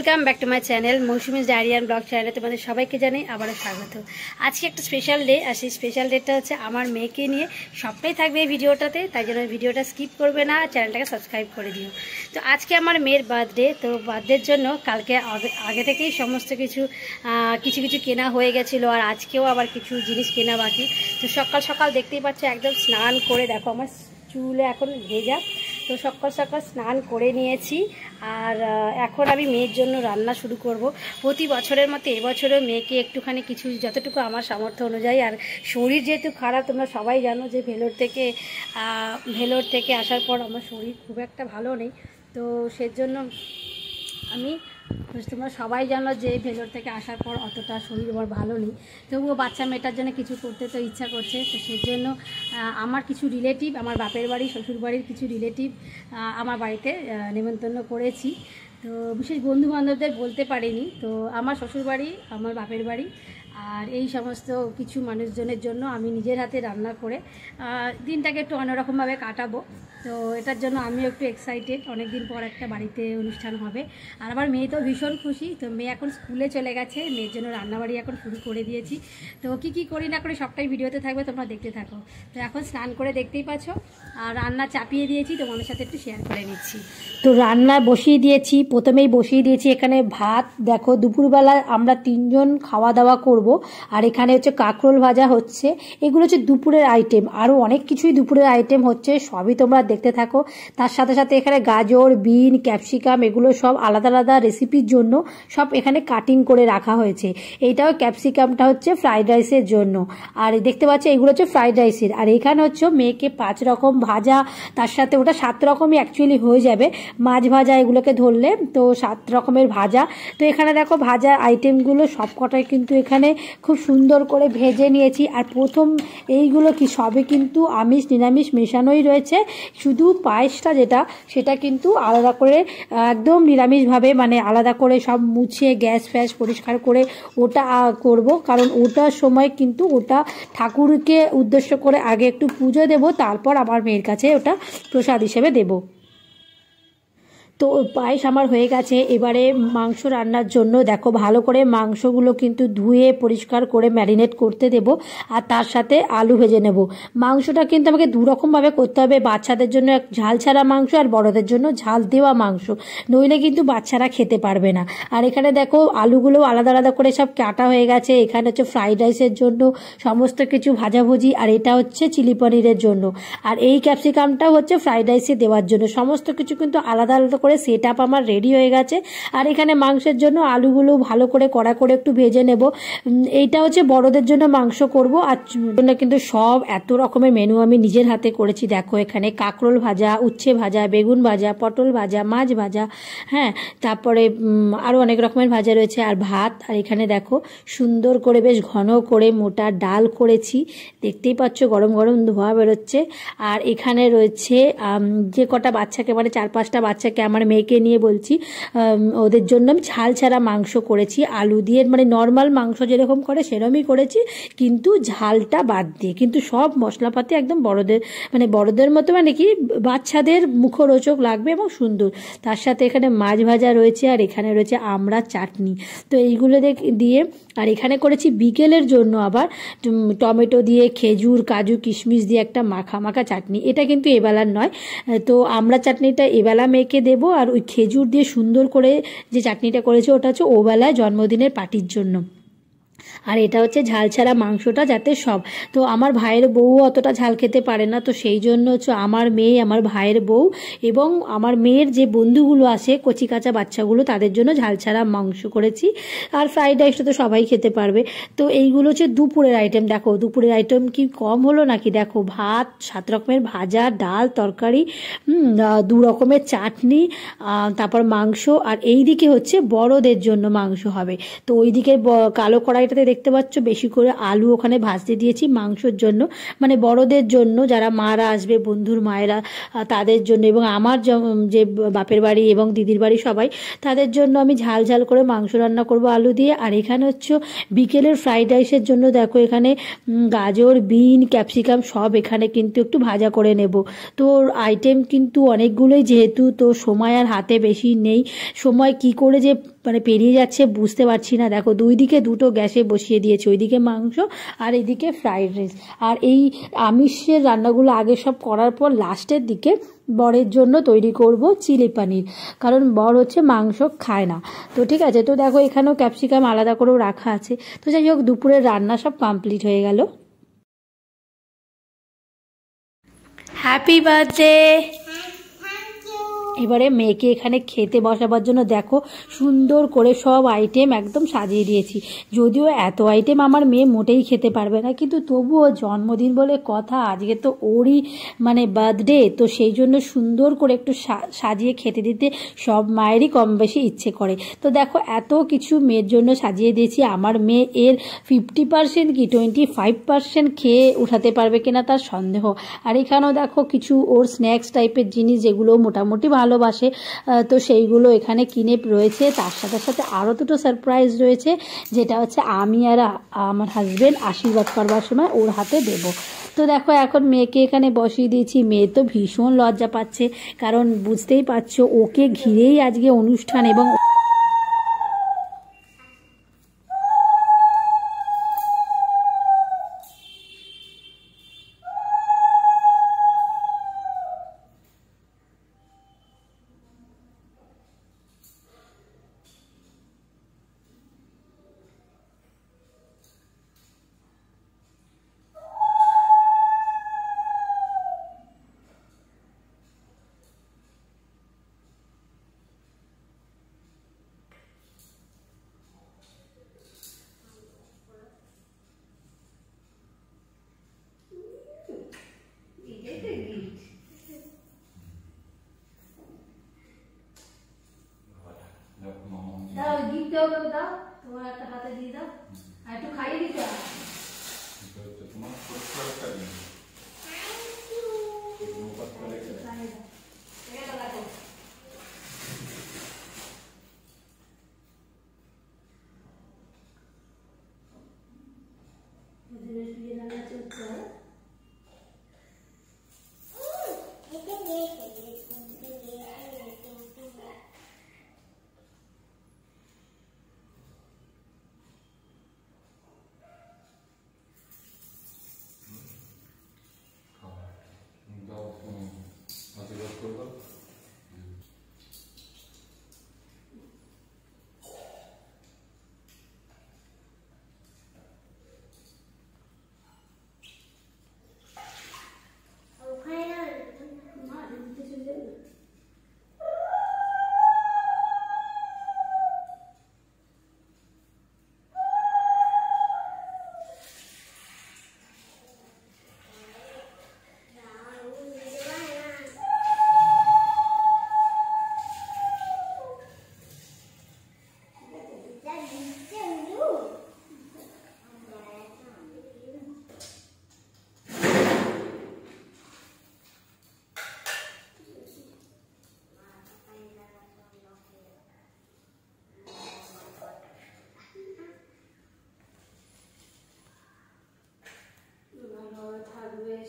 Welcome back to my channel Mousumi's diary and blog চ্যানেলে তোমাদের সবাইকে জানাই আবারও স্বাগত। আজকে একটা স্পেশাল ডে, আর সেই স্পেশাল ডেটা হচ্ছে আমার মেয়েকে নিয়ে। সবটাই থাকবে এই ভিডিওটাতে, তাই জন্য ভিডিওটা স্কিপ করবে না, চ্যানেলটাকে সাবস্ক্রাইব করে দিও। তো আজকে আমার মেয়ের বার্থডে, তো বার্থডের জন্য কালকে আগে থেকেই সমস্ত কিছু কিছু কেনা হয়ে গেছিলো, আর আজকেও আবার কিছু জিনিস কেনা বাকি। তো সকাল সকাল দেখতেই পাচ্ছ একদম স্নান করে, দেখো আমার চুলে এখন ভেজা, তো সকাল সকাল স্নান করে নিয়েছি। আর এখন আমি মেয়ের জন্য রান্না শুরু করব। প্রতি বছরের মতো এবছরেও মেয়েকে একটুখানি কিছু যতটুকু আমার সামর্থ্য অনুযায়ী, আর শরীর যেহেতু খারাপ, তোমরা সবাই জানো যে ভেলোর থেকে আসার পর আমার শরীর খুব একটা ভালো নেই। তো সেজন্য তোমরা সবাই জানো যে ভেলোর থেকে আসার পর অতটা শরীর আমার ভালো নেই, তবুও বাচ্চা মেয়েটার জন্য কিছু করতে তো ইচ্ছা করছে। তো সেজন্য আমার কিছু রিলেটিভ, আমার বাপের বাড়ি শ্বশুর বাড়ির কিছু রিলেটিভ আমার বাড়িতে নেমন্তন্ন করেছি। তো বিশেষ বন্ধুবান্ধবদের বলতে পারিনি। তো আমার শ্বশুরবাড়ি, আমার বাপের বাড়ি, আর এই সমস্ত কিছু মানুষজনের জন্য আমি নিজের হাতে রান্না করে দিনটাকে একটু অন্যরকমভাবে কাটাবো। তো এটার জন্য আমিও একটু এক্সাইটেড, অনেক দিন পর একটা বাড়িতে অনুষ্ঠান হবে। আর আমার মেয়ে তো ভীষণ খুশি। তো মেয়ে এখন স্কুলে চলে গেছে, মেয়ের জন্য রান্নাবাড়ি এখন শুরু করে দিয়েছি। তো কী করি না করি সবটাই ভিডিওতে থাকবে, তোমরা দেখতে থাকো। তো এখন স্নান করে দেখতেই পাচ্ছ, আর রান্না চাপিয়ে দিয়েছি, তোমাদের সাথে একটু শেয়ার করে নিচ্ছি। তো রান্না বসিয়ে দিয়েছি, প্রথমেই বসিয়ে দিয়েছি এখানে ভাত। দেখো দুপুরবেলা আমরা 3 জন খাওয়া দাওয়া করব। আর এখানে হচ্ছে কাঁকরোল ভাজা হচ্ছে, এগুলো হচ্ছে দুপুরের আইটেম। আরও অনেক কিছুই দুপুরের আইটেম হচ্ছে, সবই তোমরা দেখতে থাকো। তার সাথে সাথে এখানে গাজর, বিন, ক্যাপসিকাম, এগুলো সব আলাদা আলাদা রেসিপির জন্য সব এখানে কাটিং করে রাখা হয়েছে। এইটাও ক্যাপসিকামটা হচ্ছে ফ্রাইড রাইসের জন্য, আর দেখতে পাচ্ছি এগুলো হচ্ছে ফ্রাইড রাইসের। আর এখানে হচ্ছে মেয়েকে 5 রকম ভাজা, তার সাথে ওটা 7 রকমই অ্যাকচুয়ালি হয়ে যাবে মাছ ভাজা এগুলোকে ধরলে, তো 7 রকমের ভাজা। তো এখানে দেখো ভাজা আইটেমগুলো সব কটাই কিন্তু এখানে খুব সুন্দর করে ভেজে নিয়েছি। আর প্রথম এইগুলো কি সবই কিন্তু আমিষ নিরামিষ মেশানোই রয়েছে, শুধু পায়েসটা সেটা কিন্তু আলাদা করে একদম নিরামিষভাবে, মানে আলাদা করে সব মুছে গ্যাস ফ্যাস পরিষ্কার করে ওটা করব। কারণ ওটার সময় কিন্তু ওটা ঠাকুরকে উদ্দেশ্য করে আগে একটু পুজো দেব, তারপর আমার মেয়ের কাছে ওটা প্রসাদ হিসেবে দেব। তো পায়েস আমার হয়ে গেছে। এবারে মাংস রান্নার জন্য দেখো ভালো করে মাংসগুলো কিন্তু ধুয়ে পরিষ্কার করে ম্যারিনেট করতে দেব, আর তার সাথে আলু ভেজে নেব। মাংসটা কিন্তু আমাকে 2 রকমভাবে করতে হবে, বাচ্চাদের জন্য ঝাল ছাড়া মাংস আর বড়দের জন্য ঝাল দেওয়া মাংস, নইলে কিন্তু বাচ্চারা খেতে পারবে না। আর এখানে দেখো আলুগুলো আলাদা আলাদা করে সব কাটা হয়ে গেছে। এখানে হচ্ছে ফ্রাইড রাইসের জন্য সমস্ত কিছু ভাজাভুজি, আর এটা হচ্ছে চিলি পনিরের জন্য, আর এই ক্যাপসিকামটাও হচ্ছে ফ্রাইড রাইসে দেওয়ার জন্য। সমস্ত কিছু কিন্তু আলাদা আলাদা করে সেট আপ আমার রেডি হয়ে গেছে। আর এখানে মাংসের জন্য আলুগুলো ভালো করে কড়া করে একটু ভেজে নেব। এইটা হচ্ছে বড়দের জন্য মাংস করব, আর জন্য কিন্তু সব এত রকমের মেনু আমি নিজের হাতে করেছি। দেখো এখানে কাঁকরোল ভাজা, উচ্ছে ভাজা, বেগুন ভাজা, পটল ভাজা, মাছ ভাজা, হ্যাঁ, তারপরে আরও অনেক রকমের ভাজা রয়েছে, আর ভাত। আর এখানে দেখো সুন্দর করে বেশ ঘন করে মোটা ডাল করেছি, দেখতেই পাচ্ছ গরম গরম ধোঁয়া বেরোচ্ছে। আর এখানে রয়েছে যে কটা বাচ্চাকে, মানে 4-5টা বাচ্চাকে, আমার মেয়েকে নিয়ে বলছি, ওদের জন্য আমি ঝাল ছাড়া মাংস করেছি আলু দিয়ে, মানে নর্মাল মাংস যেরকম করে সেরকমই করেছি, কিন্তু ঝালটা বাদ দিয়ে। কিন্তু সব মশলাপাতি একদম বড়দের মতো, মানে কি বাচ্চাদের মুখরোচক লাগবে এবং সুন্দর। তার সাথে এখানে মাছ ভাজা রয়েছে, আর এখানে রয়েছে আমড়ার চাটনি। তো এইগুলো দিয়ে, আর এখানে করেছি বিকেলের জন্য আবার টমেটো দিয়ে, খেজুর, কাজু, কিশমিশ দিয়ে একটা মাখা চাটনি। এটা কিন্তু এবেলার নয়, তো আমড়া চাটনিটা এবেলা মেয়েকে দেবো। আর ওই খেজুর দিয়ে সুন্দর করে যে চাটনিটা করেছে ওটা হচ্ছে ওবেলায় জন্মদিনের পার্টির জন্য। আর এটা হচ্ছে ঝাল ছাড়া মাংসটা যাতে সব, তো আমার ভাইয়ের বউ অতটা ঝাল খেতে পারে না, তো সেই জন্য হচ্ছে আমার মেয়ে, আমার ভাইয়ের বউ এবং আমার মেয়ের যে বন্ধুগুলো আসে কচি কাঁচা বাচ্চাগুলো, তাদের জন্য ঝাল ছাড়া মাংস করেছি। আর ফ্রাইড রাইসটা তো সবাই খেতে পারবে। তো এইগুলো হচ্ছে দুপুরের আইটেম। দেখো দুপুরের আইটেম কি কম হলো নাকি, দেখো ভাত, 7 রকমের ভাজা, ডাল, তরকারি, 2 রকমের চাটনি, তারপর মাংস। আর এই দিকে হচ্ছে বড়দের জন্য মাংস হবে। তো ওই দিকে কালো কড়াইটা ক্যামেরাটাতে দেখতে পাচ্ছ বেশি করে আলু ওখানে ভাজতে দিয়েছি মাংসর জন্য, মানে বড়দের জন্য, যারা মারা আসবে, বন্ধুর মায়েরা, তাদের জন্য, এবং আমার যে বাপের বাড়ি এবং দিদির বাড়ি সবাই, তাদের জন্য আমি ঝাল ঝাল করে মাংস রান্না করব আলু দিয়ে। আর এখানে হচ্ছে বিকেলের ফ্রাইড রাইসের জন্য দেখো এখানে গাজর, বিন, ক্যাপসিকাম সব এখানে কিন্তু একটু ভাজা করে নেব। তো আইটেম কিন্তু অনেকগুলোই, যেহেতু তো সময় আর হাতে বেশি নেই, সময় কি করে যে মানে পেরিয়ে যাচ্ছে বুঝতে পারছি না। দেখো দুই দিকে দুটো গ্যাসে বসিয়ে দিয়েছি, ওইদিকে মাংস আর এইদিকে ফ্রাইড রাইস। আর এই আমিষের রান্নাগুলো আগে সব করার পর লাস্টের দিকে বরের জন্য তৈরি করব চিলি পানির, কারণ বর হচ্ছে মাংস খায় না। তো ঠিক আছে, তো দেখো এখানেও ক্যাপসিকাম আলাদা করেও রাখা আছে। তো যাই হোক, দুপুরের রান্না সব কমপ্লিট হয়ে গেল। Happy birthday. এবারে মেয়েকে এখানে খেতে বসাবার জন্য দেখো সুন্দর করে সব আইটেম একদম সাজিয়ে দিয়েছি। যদিও এত আইটেম আমার মেয়ে মোটেই খেতে পারবে না, কিন্তু তবুও জন্মদিন বলে কথা, আজকে তো ওরই মানে বার্থডে, তো সেই জন্য সুন্দর করে একটু সাজিয়ে খেতে দিতে সব মায়েরই কম বেশি ইচ্ছে করে। তো দেখো এত কিছু মেয়ের জন্য সাজিয়ে দিয়েছি। আমার মেয়ে এর 50% কি 25% খেয়ে উঠাতে পারবে কিনা তার সন্দেহ। আর এখানেও দেখো কিছু ওর স্ন্যাক্স টাইপের জিনিস যেগুলো মোটামুটি ভালোবাসে, তো সেইগুলো এখানে কিনে রয়েছে। তার সাথে সাথে আরও দুটো সারপ্রাইজ রয়েছে, যেটা হচ্ছে আমি আর আমার হাজবেন্ড আশীর্বাদ করবার সময় ওর হাতে দেব। তো দেখো এখন মেয়েকে এখানে বসিয়ে দিয়েছি। মেয়ে তো ভীষণ লজ্জা পাচ্ছে, কারণ বুঝতেই পারছো ওকে ঘিরেই আজকে অনুষ্ঠান। এবং দাও গিফট দাও, দাও তোমার একটা হাতে দিয়ে দাও, আর একটু খাইয়ে দিতে হবে।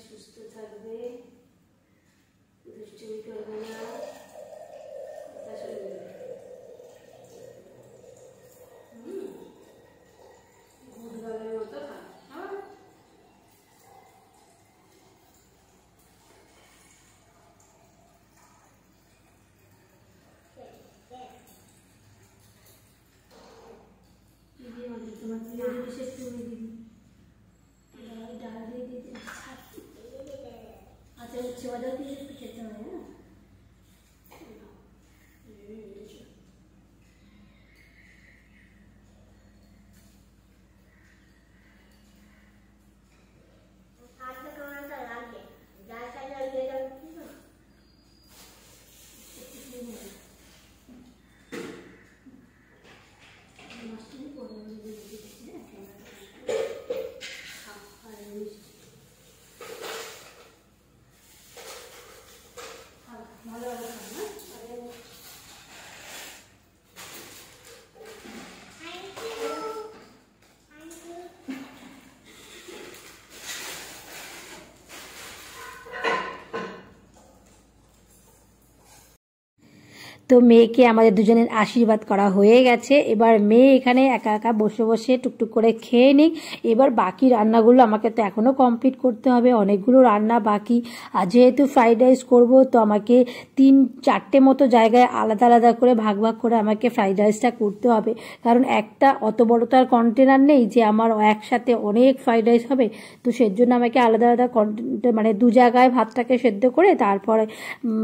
সুস্থ থাকবে, দুষ্টুমি করবে না, ভুলভাবের মতো তোমার প্রিয় জিনিসের তুমি দিদি ডাল দিয়ে দিদি। আচ্ছা উচ্ছে ভাজা দিয়ে একটু খেতে হয়। হ্যাঁ মাছটি পড়ে তো মেয়েকে আমাদের দুজনের আশীর্বাদ করা হয়ে গেছে। এবার মেয়ে এখানে একা একা বসে বসে টুকটুক করে খেয়ে নিক। এবার বাকি রান্নাগুলো আমাকে তো এখনও কমপ্লিট করতে হবে, অনেকগুলো রান্না বাকি। আর যেহেতু ফ্রাইড রাইস করবো তো আমাকে 3-4টে মতো জায়গায় আলাদা আলাদা করে ভাগ ভাগ করে আমাকে ফ্রাইড রাইসটা করতে হবে, কারণ একটা অত বড় তো আর কন্টেনার নেই যে আমার একসাথে অনেক ফ্রাইড রাইস হবে। তো সেজন্য আমাকে আলাদা আলাদা মানে 2 জায়গায় ভাতটাকে সেদ্ধ করে তারপরে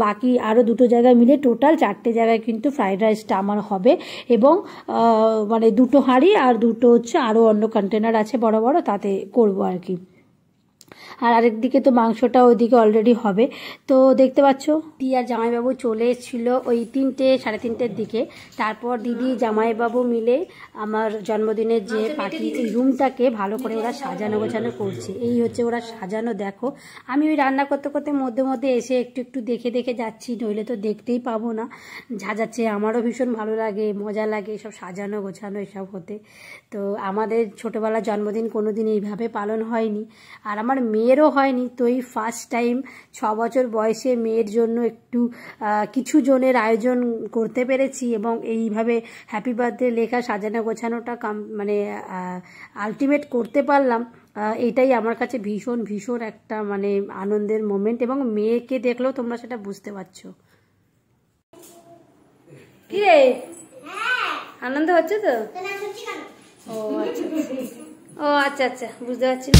বাকি আরও 2টো জায়গায় মিলে টোটাল 4টে জায়গায় কিন্তু ফ্রাইড রাইসটা আমার হবে। এবং মানে 2টো হাঁড়ি আর 2টো হচ্ছে আরও অন্য কন্টেনার আছে বড় বড়, তাতে করবো আর কি। আর আরেকদিকে তো মাংসটা ওইদিকে অলরেডি হবে। তো দেখতে পাচ্ছ দিদি আর জামাইবাবু চলে এসেছিলো ওই 3টে 3:30-র দিকে। তারপর দিদি জামাইবাবু মিলে আমার জন্মদিনের যে পার্টি এই রুমটাকে ভালো করে ওরা সাজানো গোছানো করছে। এই হচ্ছে ওরা সাজানো, দেখো। আমি ওই রান্না করতে করতে মধ্যে মধ্যে এসে একটু একটু দেখে দেখে যাচ্ছি, নইলে তো দেখতেই পাবো না। সাজাচ্ছে, আমারও ভীষণ ভালো লাগে, মজা লাগে এসব সাজানো গোছানো এসব হতে। তো আমাদের ছোটোবেলার জন্মদিন কোনো দিন এইভাবে পালন হয়নি, আর আমার মেয়েরও হয়নি। তো এই ফার্স্ট টাইম 6 বছর বয়সে মেয়ের জন্য একটু কিছু জনের আয়োজন করতে পেরেছি, এবং এইভাবে হ্যাপি বার্থডে লেখা সাজানো গোছানোটা মানে আলটিমেট করতে পারলাম। এটাই আমার কাছে ভীষণ ভীষণ একটা মানে আনন্দের মোমেন্ট, এবং মেয়েকে দেখলেও তোমরা সেটা বুঝতে পারছো। কি রে, আনন্দ হচ্ছে তো? ও আচ্ছা ও আচ্ছা আচ্ছা, বুঝতে পারছি না।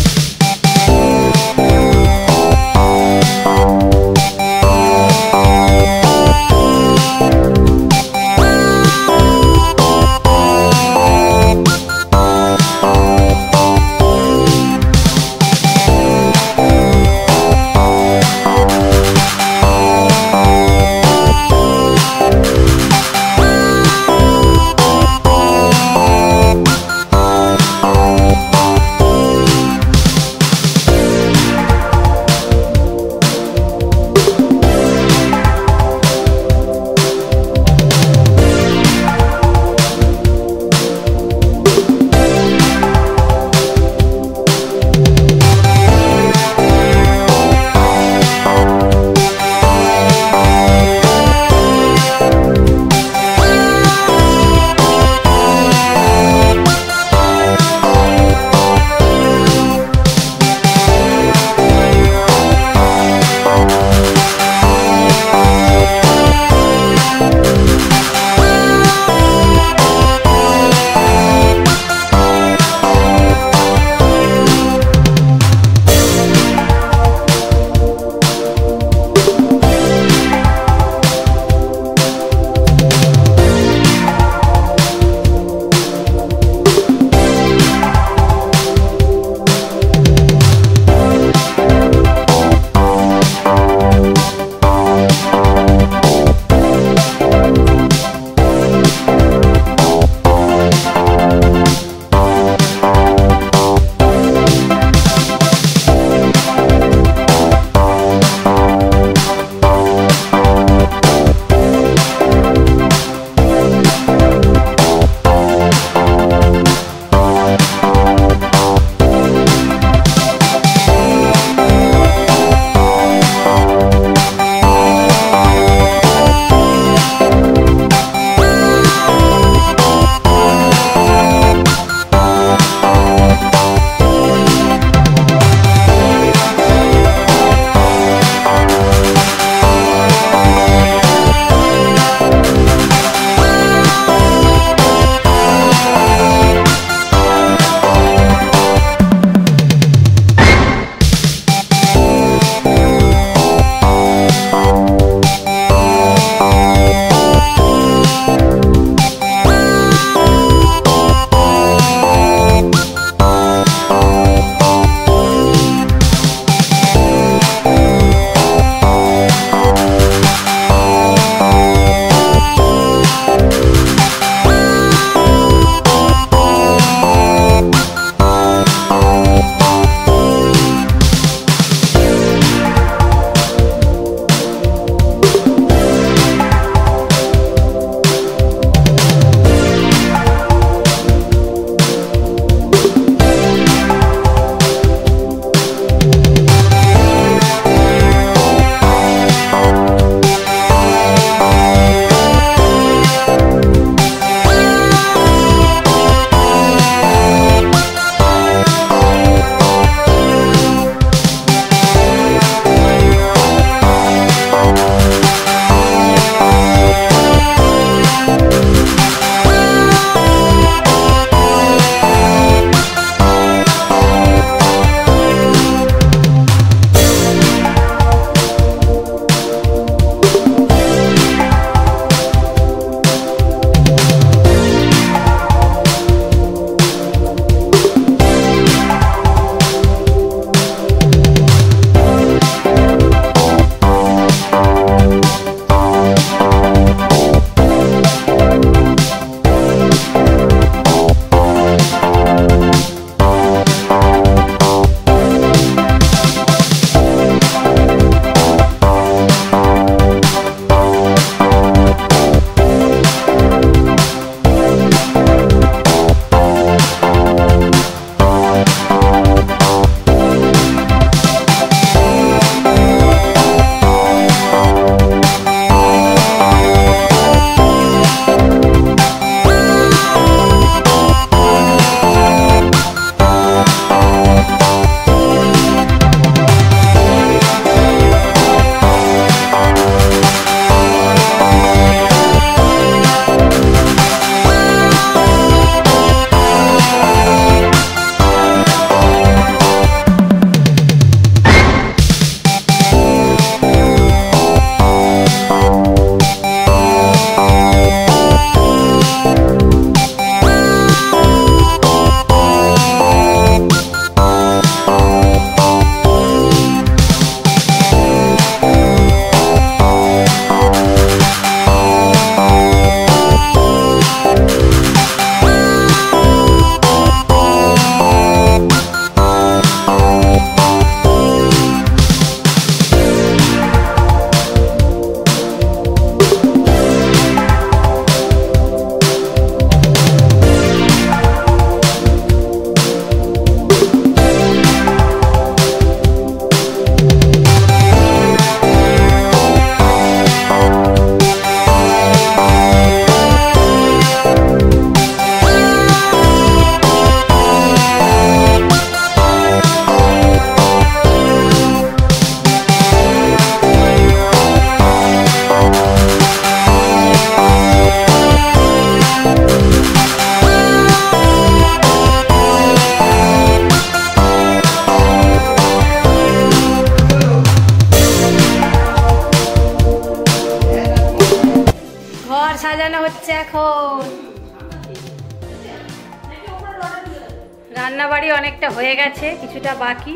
রান্নাবাড়ি অনেকটা হয়ে গেছে, কিছুটা বাকি।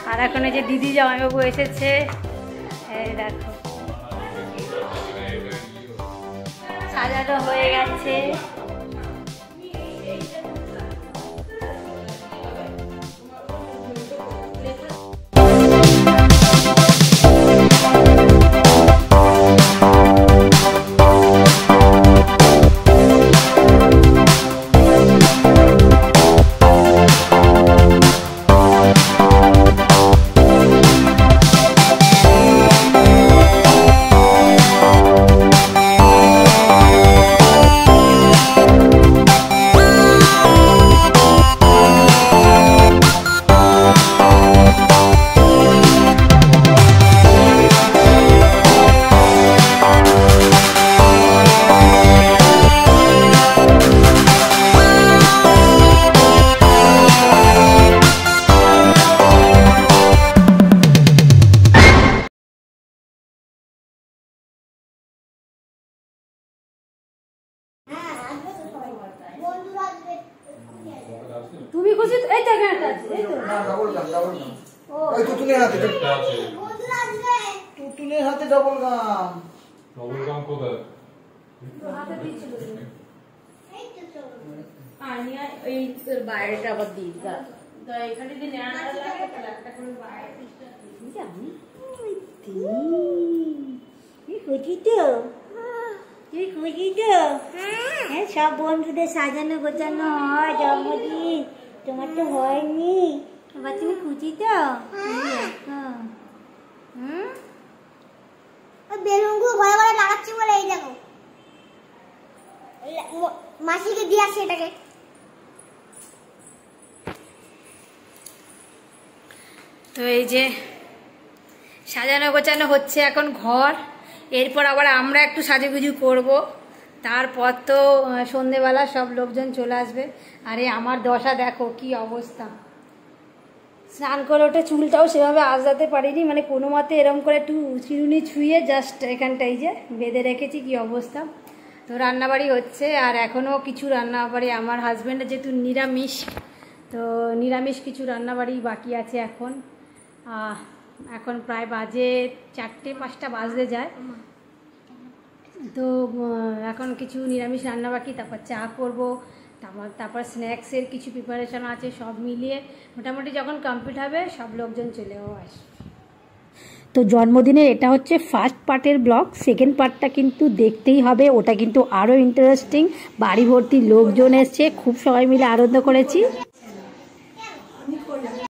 আর এখন এই যে দিদি জামাইবাবু এসেছে, এই দেখো সাজানো হয়ে গেছে। তুমি খুশি? এই তো এখানে আছে, এই তো না ডাবল গাম ওই তুতুলের হাতে ডাবল গাম কোথায় হাতে দিছিল এই তো আনিয়া এই তোর বাইরেটা আবার দিই গা তো এখানে যদি নেড়া লাগে তাহলে একটা করে বাইরে পিসটা দিই আমি ওই দি খুশি তো তুই খুশি তো? হ্যাঁ, সব বন্ধুদের সাজানো গোছানো হয় জন্মদিন, তোমার তো হয়নি, এবার তুমি খুশি তো? বেলুনগুলো ঘরে ঘরে লাগাচ্ছি বলে এই দেখো মাসিকে দিয়ে আসছে এটাকে। তো এই যে সাজানো গোছানো হচ্ছে এখন ঘর, এরপর আবার আমরা একটু সাজুগুজু করব, তারপর তো সন্ধেবেলা সব লোকজন চলে আসবে। আরে আমার দশা দেখো কি অবস্থা, স্নান করে ওঠে চুলটাও সেভাবে আঁচড়াতে পারিনি, মানে কোনো মতে এরম করে একটু চিরুনি ছুঁয়ে জাস্ট এখানটাই যে বেঁধে রেখেছি, কি অবস্থা। তো রান্নাবাড়ি হচ্ছে, আর এখনও কিছু রান্নাবাড়ি, আমার হাজব্যান্ডের যেহেতু নিরামিষ, তো নিরামিষ কিছু রান্নাবাড়ি বাকি আছে এখন। এখন প্রায় বাজে 4-5টা বাজতে যায়, তো এখন কিছু নিরামিষ রান্না বাকি, তারপর চা করব, তারপর স্ন্যাক্সের কিছু প্রিপারেশন আছে, সব মিলিয়ে মোটামুটি যখন কমপ্লিট হবে সব লোকজন চলেও আসবে। তো জন্মদিনের এটা হচ্ছে ফার্স্ট পার্টের ব্লগ, সেকেন্ড পার্টটা কিন্তু দেখতেই হবে, ওটা কিন্তু আরও ইন্টারেস্টিং। বাড়ি ভর্তি লোকজন এসছে, খুব সবাই মিলে আনন্দ করেছি।